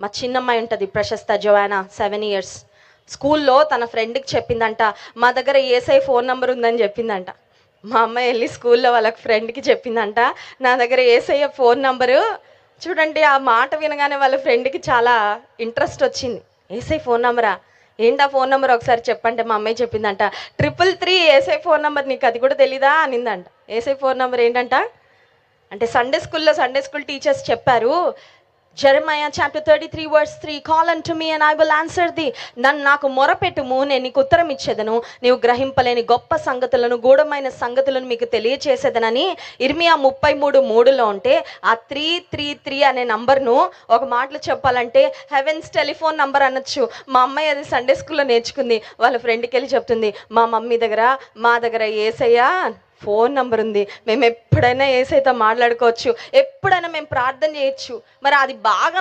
మా చిన్నమ్మాయి ఉంటుంది ప్రశస్త జోయానా, 7 years. స్కూల్లో తన ఫ్రెండ్కి చెప్పిందంట, మా దగ్గర ఏసఐ ఫోన్ నెంబర్ ఉందని చెప్పిందంట. మా అమ్మాయి వెళ్ళి స్కూల్లో వాళ్ళకి ఫ్రెండ్కి చెప్పిందంట, నా దగ్గర ఏసఐ ఫోన్ నెంబరు. చూడండి, ఆ మాట వినగానే వాళ్ళ ఫ్రెండ్కి చాలా ఇంట్రెస్ట్ వచ్చింది. ఏసఐ ఫోన్ నెంబరా, ఏంటా ఫోన్ నెంబర్ ఒకసారి చెప్పంటే మా అమ్మాయి చెప్పిందంట, 333 ఏసఐ ఫోన్ నెంబర్, నీకు అది కూడా తెలీదా అనిందంట. ఏసఐ ఫోన్ నెంబర్ ఏంటంట అంటే సండే స్కూల్ టీచర్స్ చెప్పారు, జెరమయా chapter 33 verse 3, call unto me and I will answer the. నాకు మొరపెట్టుము, నేను నీకు ఉత్తరం ఇచ్చేదను, నీవు గ్రహింపలేని గొప్ప సంగతులను, గూఢమైన సంగతులను మీకు తెలియచేసేదనని ఇర్మియా 33:3లో ఉంటే, ఆ 333 అనే నంబర్ను ఒక మాటలో చెప్పాలంటే హెవెన్స్ టెలిఫోన్ నంబర్ అనొచ్చు. మా అమ్మాయి అది సండే స్కూల్లో నేర్చుకుంది. వాళ్ళ ఫ్రెండ్కి వెళ్ళి చెప్తుంది, మా దగ్గర యేసయ్య ఫోన్ నంబర్ ఉంది, మేము ఎప్పుడైనా యేసయ్యతో మాట్లాడుకోవచ్చు, ఎప్పుడైనా మేము ప్రార్థన చేయొచ్చు. మరి అది బాగా